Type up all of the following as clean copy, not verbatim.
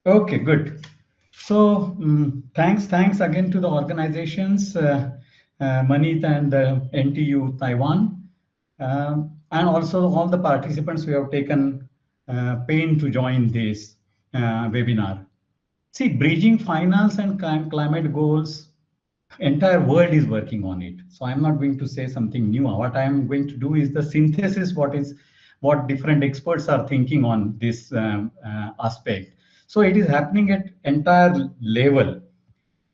Okay, good. So thanks again to the organizations, Manit and NTU Taiwan, and also all the participants who have taken pain to join this webinar. See, bridging finance and climate goals, entire world is working on it. So I'm not going to say something new. What I'm going to do is the synthesis, what different experts are thinking on this aspect. So it is happening at entire level,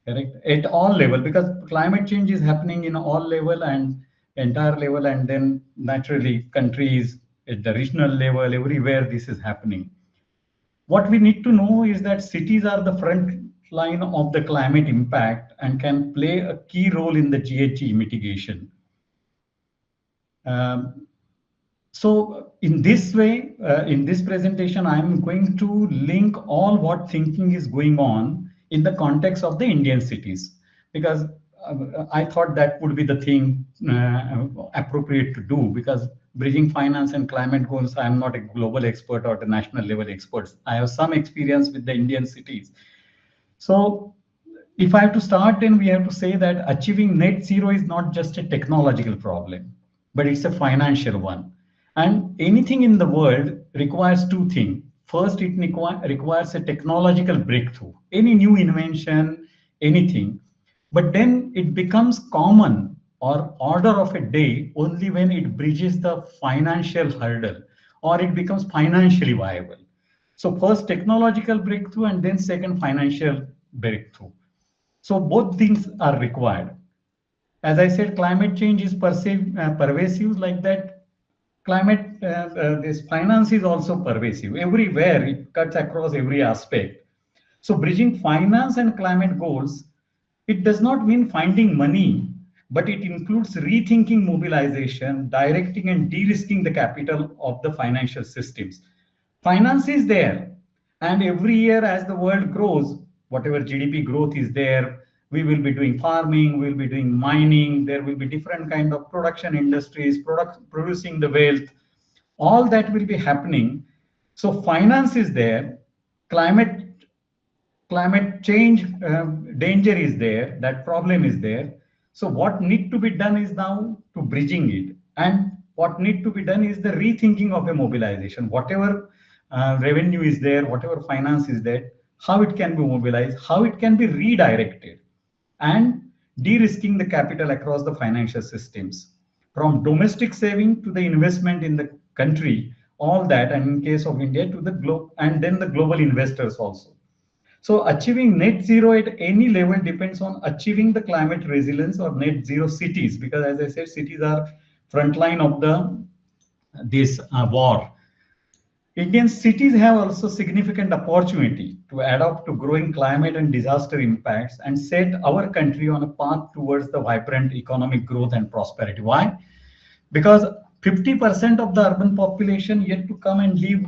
correct? At all level, because climate change is happening in all level and entire level, and then naturally countries at the regional level, everywhere this is happening. What we need to know is that cities are the front line of the climate impact and can play a key role in the GHG mitigation. Um, so in this way, in this presentation, I'm going to link all what thinking is going on in the context of the Indian cities, because I thought that would be the thing appropriate to do, because bridging finance and climate goals, I'm not a global expert or the national level experts. I have some experience with the Indian cities. So if I have to start, then we have to say that achieving net zero is not just a technological problem, but it's a financial one. And anything in the world requires two things. First, it requires a technological breakthrough, any new invention, anything. But then it becomes common or order of a day only when it bridges the financial hurdle or it becomes financially viable. So first technological breakthrough and then second financial breakthrough. So both things are required. As I said, climate change is pervasive like that. This finance is also pervasive. Everywhere, it cuts across every aspect. So bridging finance and climate goals, it does not mean finding money, but it includes rethinking mobilization, directing and de-risking the capital of the financial systems. Finance is there, and every year as the world grows, whatever GDP growth is there, we will be doing farming, we'll be doing mining, there will be different kind of production industries, producing the wealth, all that will be happening. So finance is there, climate climate change danger is there, that problem is there. So what need to be done is now to bridging it, and what need to be done is the rethinking of a mobilization, whatever revenue is there, whatever finance is there, how it can be mobilized, how it can be redirected, and de-risking the capital across the financial systems, from domestic saving to the investment in the country, all that, and in case of India to the globe, and then the global investors also. So achieving net zero at any level depends on achieving the climate resilience or net zero cities, because as I said, cities are frontline of the this war. Indian cities have also significant opportunity to adapt to growing climate and disaster impacts and set our country on a path towards the vibrant economic growth and prosperity. Why? Because 50% of the urban population yet to come and live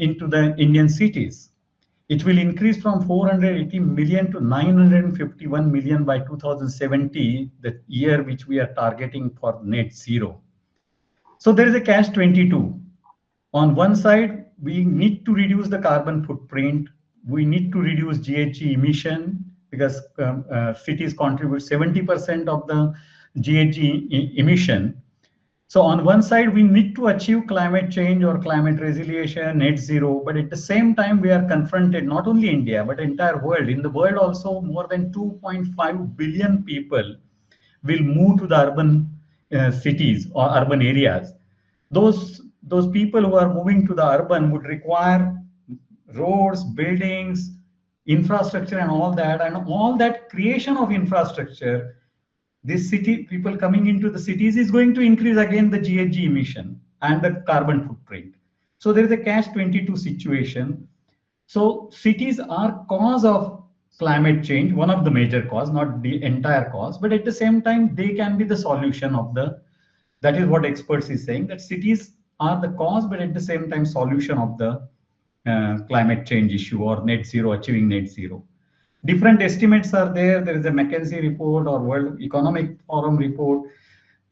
into the Indian cities. It will increase from 480 million to 951 million by 2070, the year which we are targeting for net zero. So there is a catch 22. On one side, we need to reduce the carbon footprint. We need to reduce GHG emission, because cities contribute 70% of the GHG emission. So on one side, we need to achieve climate change or climate resilience, net zero, but at the same time, we are confronted, not only India, but entire world. In the world also, more than 2.5 billion people will move to the urban cities or urban areas. Those people who are moving to the urban would require roads, buildings, infrastructure, and all that creation of infrastructure. This city people coming into the cities is going to increase again the GHG emission and the carbon footprint. So there is a catch 22 situation. So cities are cause of climate change, one of the major cause, not the entire cause, but at the same time they can be the solution of the, that is what experts is saying, that cities are the cause, but at the same time solution of the climate change issue or net zero, achieving net zero. Different estimates are there. There is a McKinsey report or World Economic Forum report.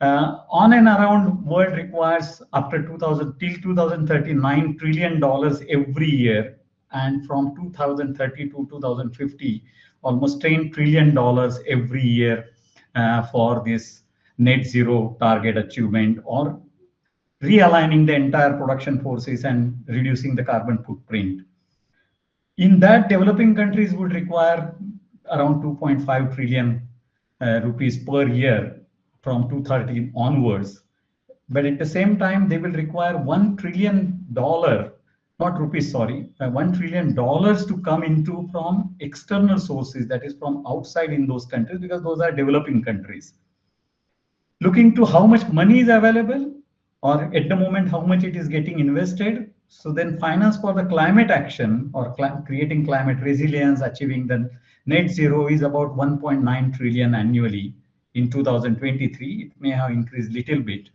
On and around world requires after 2000 till 2039 $9 trillion every year and from 2030 to 2050, almost $10 trillion every year for this net zero target achievement, or realigning the entire production forces and reducing the carbon footprint. In that, developing countries would require around 2.5 trillion rupees per year from 2030 onwards. But at the same time, they will require $1 trillion, not rupees, sorry, $1 trillion to come into from external sources, that is from outside in those countries, because those are developing countries. Looking to how much money is available, or at the moment, how much it is getting invested. So then finance for the climate action or creating climate resilience, achieving the net zero is about 1.9 trillion annually in 2023. It may have increased little bit.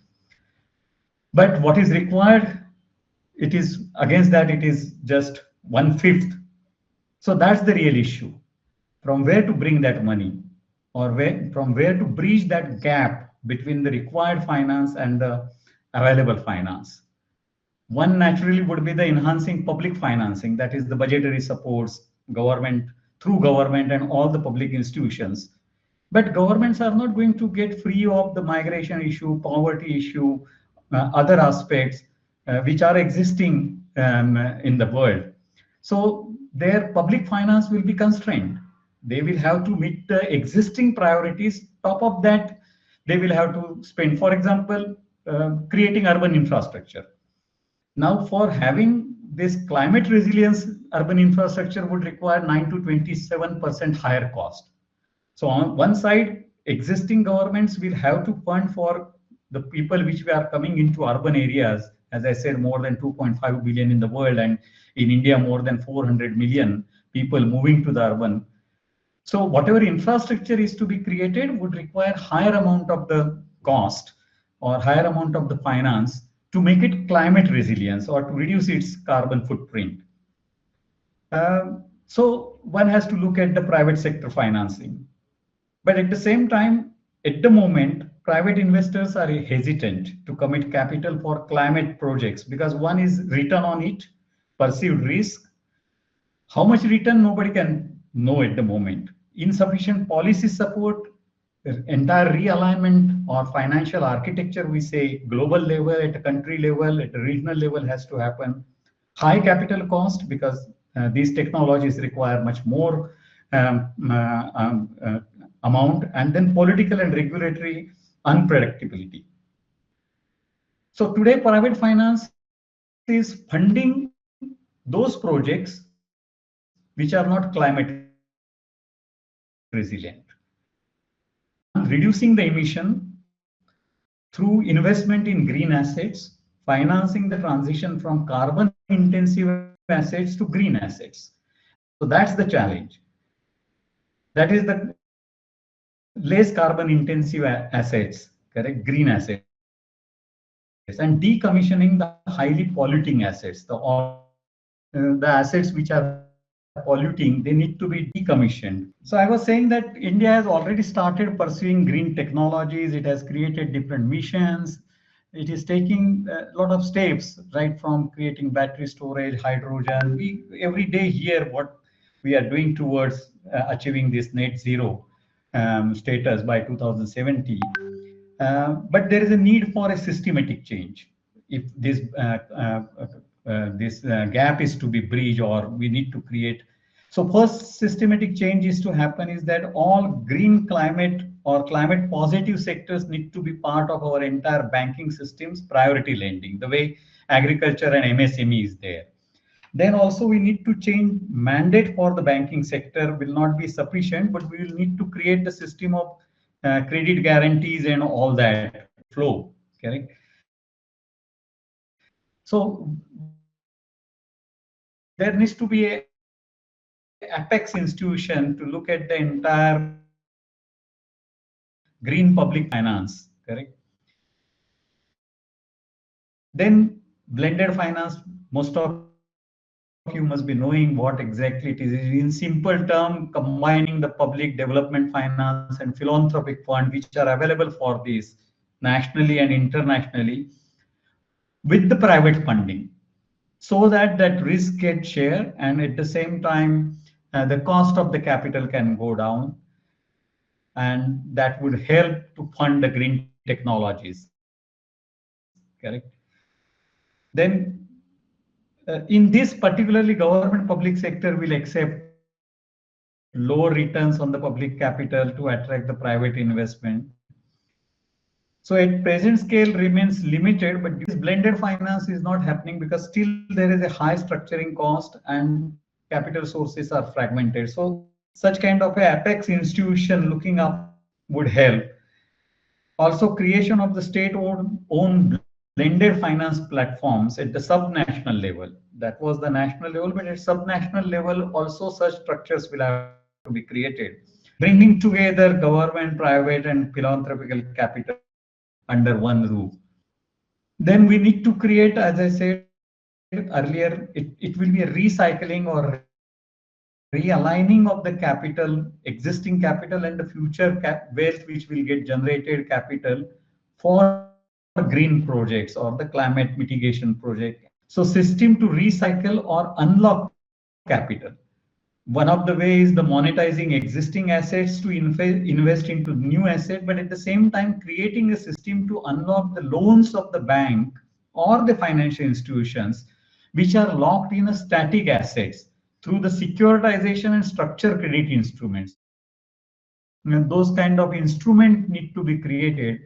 But what is required, it is against that, it is just 1/5. So that's the real issue. From where to bring that money, or from where to bridge that gap between the required finance and the available finance. One naturally would be the enhancing public financing, that is the budgetary supports, government, through government and all the public institutions. But governments are not going to get free of the migration issue, poverty issue, other aspects which are existing in the world. So their public finance will be constrained. They will have to meet the existing priorities. Top of that, they will have to spend, for example, creating urban infrastructure. Now, for having this climate resilience, urban infrastructure would require 9 to 27% higher cost. So on one side, existing governments will have to fund for the people which are coming into urban areas. As I said, more than 2.5 billion in the world, and in India, more than 400 million people moving to the urban. So whatever infrastructure is to be created would require higher amount of the cost or higher amount of the finance to make it climate resilience or to reduce its carbon footprint. So one has to look at the private sector financing. But at the same time, at the moment, private investors are hesitant to commit capital for climate projects because one is return on it, perceived risk. How much return, nobody can know at the moment. Insufficient policy support, entire realignment or financial architecture, we say global level, at a country level, at a regional level has to happen. High capital cost because these technologies require much more amount, and then political and regulatory unpredictability. So today, private finance is funding those projects which are not climate resilient. Reducing the emission through investment in green assets, financing the transition from carbon intensive assets to green assets. So that's the challenge. That is the less carbon intensive assets, correct, green assets, and decommissioning the highly polluting assets, the assets which are polluting, they need to be decommissioned. So I was saying that India has already started pursuing green technologies. It has created different missions. It is taking a lot of steps, right from creating battery storage, hydrogen. We every day hear what we are doing towards achieving this net zero status by 2070. But there is a need for a systematic change. If this gap is to be bridged, or we need to create. So first systematic change is to happen is that all green climate or climate positive sectors need to be part of our entire banking system's priority lending, the way agriculture and MSME is there. Then also we need to change mandate for the banking sector will not be sufficient, but we will need to create the system of credit guarantees and all that flow, correct? So there needs to be a apex institution to look at the entire green public finance, correct? Then blended finance, most of you must be knowing what exactly it is. In simple term, combining the public development finance and philanthropic fund, which are available for this nationally and internationally, with the private funding. so that that risk gets shared, and at the same time, the cost of the capital can go down, and that would help to fund the green technologies. Correct. Then, in this particularly, government public sector will accept low returns on the public capital to attract the private investment. So at present scale remains limited, but due to this blended finance is not happening because still there is a high structuring cost and capital sources are fragmented. So such kind of a apex institution looking up would help. Also, creation of the state-owned blended finance platforms at the subnational level. That was the national level, but at subnational level, also such structures will have to be created, bringing together government, private, and philanthropical capital under one roof. Then we need to create, as I said earlier, it will be a recycling or realigning of the existing capital and the future wealth which will get generated capital for green projects or the climate mitigation project. So system to recycle or unlock capital. One of the ways the monetizing existing assets to invest into new asset, but at the same time creating a system to unlock the loans of the bank or the financial institutions which are locked in a static assets through the securitization and structured credit instruments. And those kind of instruments need to be created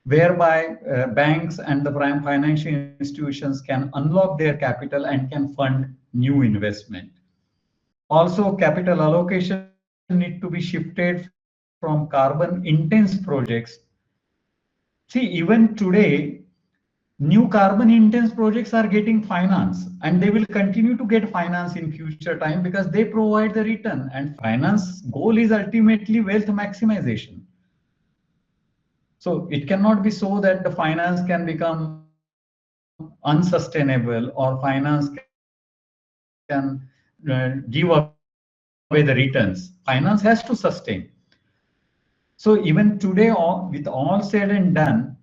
whereby banks and the prime financial institutions can unlock their capital and can fund new investment. Also, capital allocation need to be shifted from carbon intense projects. See, even today, new carbon intense projects are getting finance and they will continue to get finance in future time because they provide the return, and finance goal is ultimately wealth maximization. So it cannot be so that the finance can become unsustainable or finance can give away the returns. Finance has to sustain. So even today, with all said and done,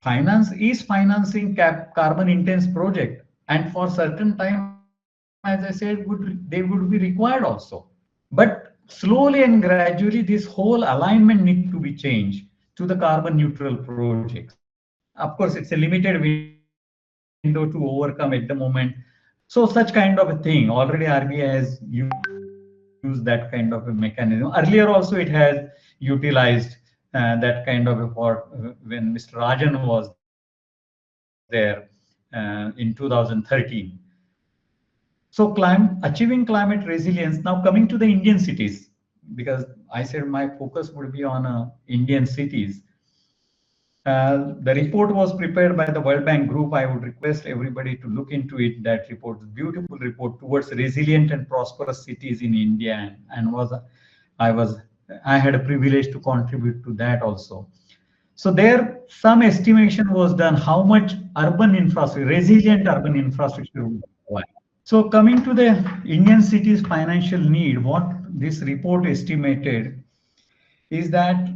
finance is financing carbon intense project, and for certain time, as I said, they would be required also. But slowly and gradually, this whole alignment need to be changed to the carbon neutral projects. Of course, it's a limited window to overcome at the moment. So such kind of a thing, already RBI has used that kind of a mechanism. Earlier also it has utilized that kind of a for when Mr. Rajan was there in 2013. So achieving climate resilience. Now coming to the Indian cities, because I said my focus would be on Indian cities. The report was prepared by the World Bank Group. I would request everybody to look into it. That report, beautiful report towards resilient and prosperous cities in India, and I was I had a privilege to contribute to that also. So there, some estimation was done how much urban infrastructure, resilient urban infrastructure would require. So coming to the Indian cities financial need, what this report estimated is that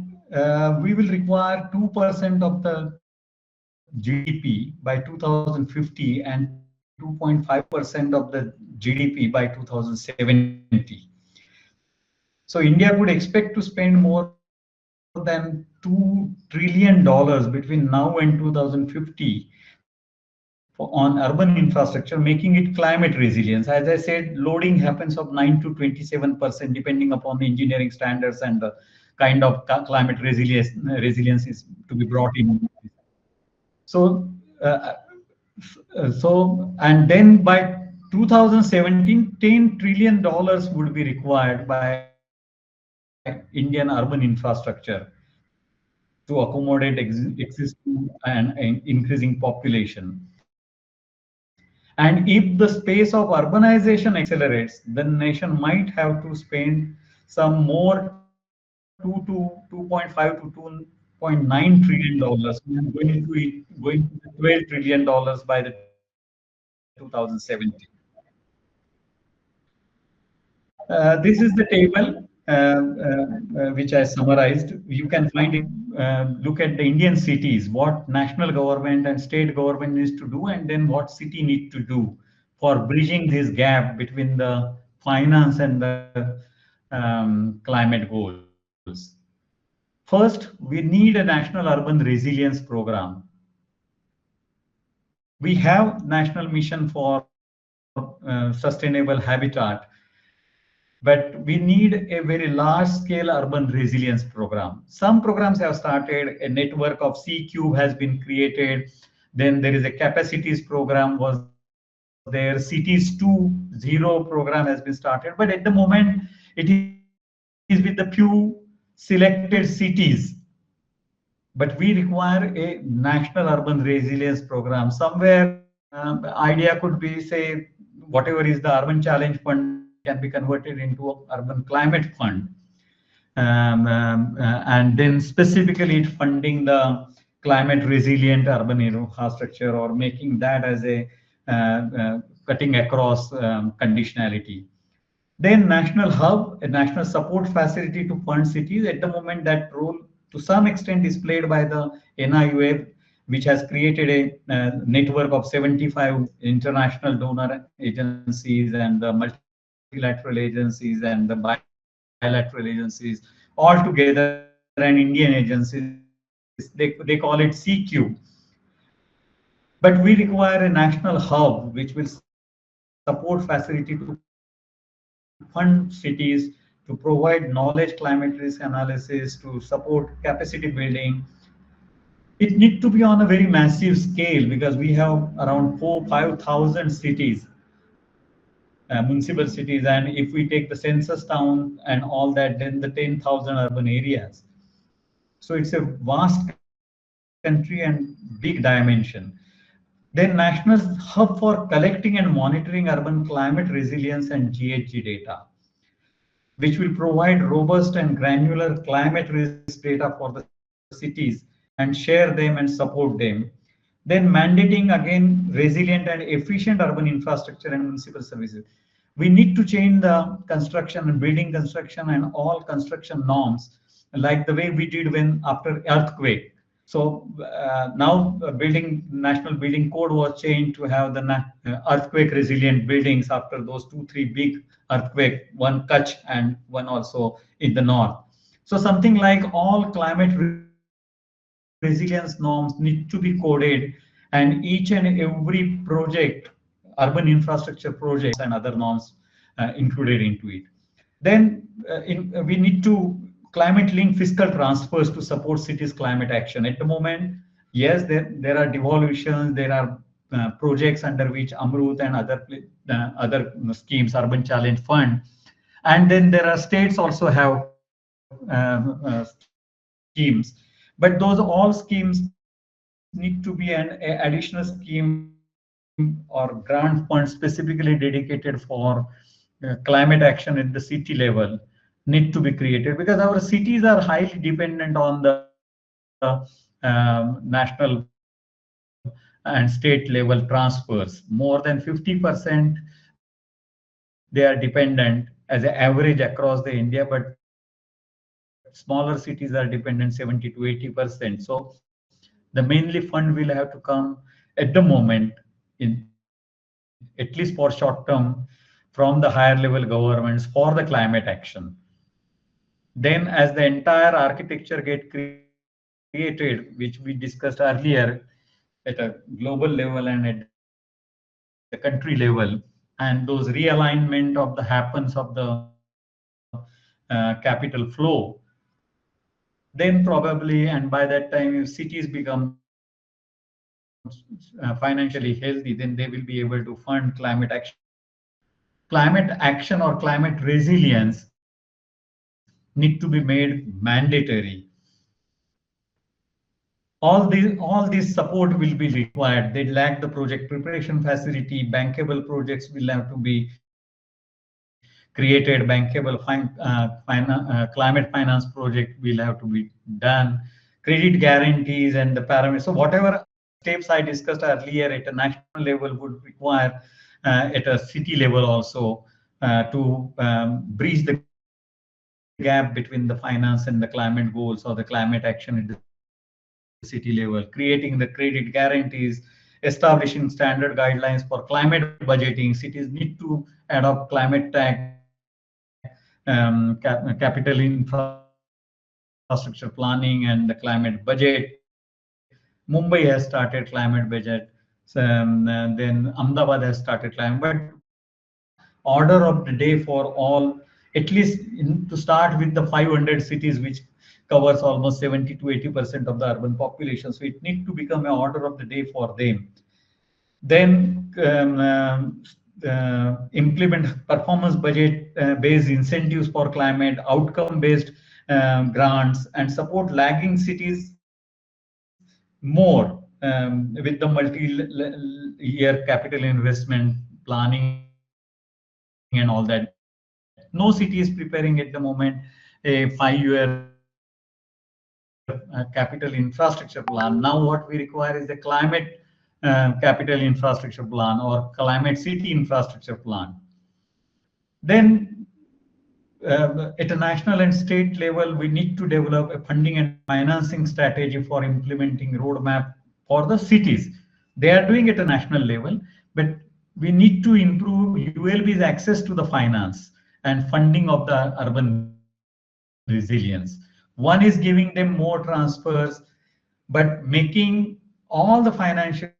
we will require 2% of the GDP by 2050 and 2.5% of the GDP by 2070. So India would expect to spend more than $2 trillion between now and 2050 on urban infrastructure, making it climate resilience. As I said, loading happens of 9 to 27%, depending upon the engineering standards and the kind of climate resilience is to be brought in. So, and then by 2017, $10 trillion would be required by Indian urban infrastructure to accommodate existing and increasing population. And if the space of urbanization accelerates, the nation might have to spend some more 2.5 to 2.9 trillion dollars, going to $12 trillion by the 2070. This is the table. which I summarized. You can find it. Look at the Indian cities, what national government and state government needs to do, and then what city need to do for bridging this gap between the finance and the climate goals. First, we need a national urban resilience program. We have national mission for sustainable habitat, but we need a very large scale urban resilience program. Some programs have started, a network of C-Cube has been created. Then there is a capacities program was there, Cities 2.0 program has been started. But at the moment, it is with the few selected cities. But we require a national urban resilience program. Somewhere idea could be, say, whatever is the urban challenge fund can be converted into a urban climate fund, and then specifically funding the climate resilient urban infrastructure, or making that as a cutting across conditionality. Then national hub, a national support facility to fund cities. At the moment, that role to some extent is played by the NIUF, which has created a network of 75 international donor agencies and the multilateral agencies and the bilateral agencies all together, and Indian agencies. They call it C-Cube. But we require a national hub which will support facility to fund cities, to provide knowledge climate risk analysis, to support capacity building. It need to be on a very massive scale because we have around 5,000 cities, municipal cities, and if we take the census town and all that, then the 10,000 urban areas. So it's a vast country and big dimension. Then national hub for collecting and monitoring urban climate resilience and GHG data, which will provide robust and granular climate risk data for the cities and share them and support them. Then mandating again resilient and efficient urban infrastructure and municipal services. We need to change the construction and building construction and all construction norms like the way we did when after earthquake. So now national building code was changed to have the earthquake resilient buildings after those 2 3 big earthquake, one Kutch and one also in the north. So something like all climate resilience norms need to be coded, and each and every project, urban infrastructure projects and other norms included into it. Then we need to climate link fiscal transfers to support cities climate action. At the moment, yes, there are devolutions, there are projects under which Amrut and other schemes, Urban Challenge Fund, and then there are states also have schemes, but those all schemes need to be an additional scheme or grant fund specifically dedicated for climate action at the city level need to be created, because our cities are highly dependent on the national and state level transfers. More than 50% they are dependent as an average across the India, but smaller cities are dependent 70 to 80%. So the mainly fund will have to come at the moment, in at least for short term, from the higher level governments for the climate action. Then as the entire architecture get created, which we discussed earlier at a global level and at the country level, and those realignment of the happens of the capital flow, then probably, and by that time, if cities become financially healthy, then they will be able to fund climate action. Climate action or climate resilience need to be made mandatory. All this support will be required. They lack the project preparation facility. Bankable projects will have to be created. Bankable climate finance project will have to be done. Credit guarantees and the parameters. So whatever steps I discussed earlier at a national level would require at a city level also to bridge the gap between the gap between the finance and the climate goals or the climate action at the city level, creating the credit guarantees, establishing standard guidelines for climate budgeting. Cities need to adopt climate tech, capital infrastructure planning and the climate budget. Mumbai has started climate budget. Then Ahmedabad has started climate. But order of the day for all, at least to start with the 500 cities, which covers almost 70 to 80% of the urban population. So it need to become an order of the day for them. Then implement performance budget based incentives for climate, outcome based grants, and support lagging cities more with the multi-year capital investment planning and all that. No city is preparing at the moment a 5-year capital infrastructure plan. Now what we require is the climate capital infrastructure plan or climate city infrastructure plan. Then at a national and state level, we need to develop a funding and financing strategy for implementing roadmap for the cities. They are doing it at a national level, but we need to improve ULB's access to the finance and funding of the urban resilience. One is giving them more transfers, but making all the financial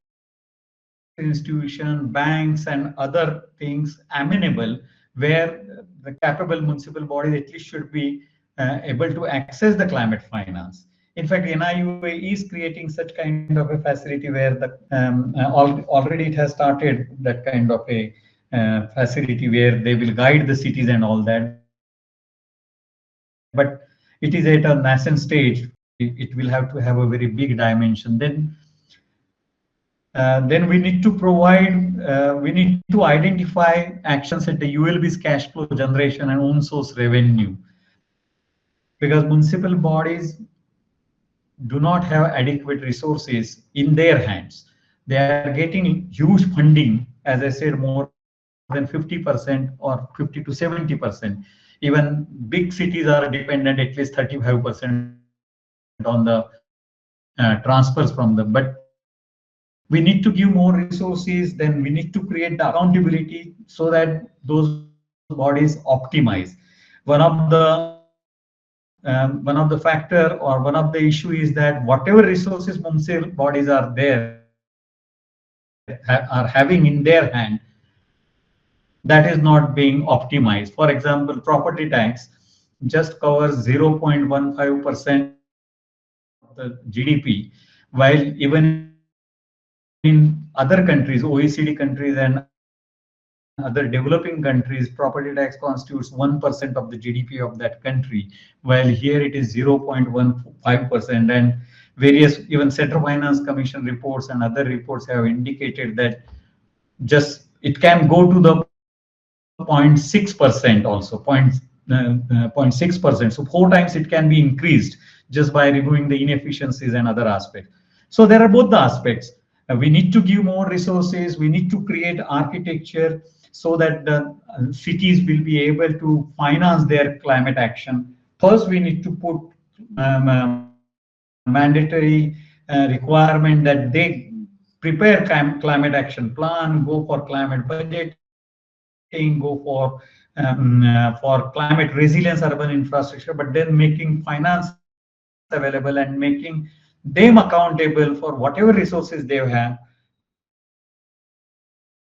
institution, banks, and other things amenable, where the capable municipal bodies at least should be able to access the climate finance. In fact, NIUA is creating such kind of a facility where the already it has started that kind of a facility where they will guide the cities and all that. But it is at a nascent stage. It will have to have a very big dimension. Then we need to provide, we need to identify actions at the ULB's cash flow generation and own source revenue, because municipal bodies do not have adequate resources in their hands. They are getting huge funding, as I said, more than 50% or 50 to 70%. Even big cities are dependent at least 35% on the transfers from them. But we need to give more resources, then we need to create the accountability so that those bodies optimize. One of the factor or one of the issue is that whatever resources municipal bodies are having in their hand, that is not being optimized. For example, property tax just covers 0.15% of the GDP, while even in other countries, OECD countries and other developing countries, property tax constitutes 1% of the GDP of that country, while here it is 0.15%. And various even Central Finance Commission reports and other reports have indicated that just it can go to the 0.6% also, 0.6%. So 4 times it can be increased just by removing the inefficiencies and other aspects. So there are both the aspects. We need to give more resources. We need to create architecture so that the cities will be able to finance their climate action. First, we need to put mandatory requirement that they prepare climate action plan, go for climate budgeting, go for climate resilience urban infrastructure, but then making finance available and making them accountable for whatever resources they have,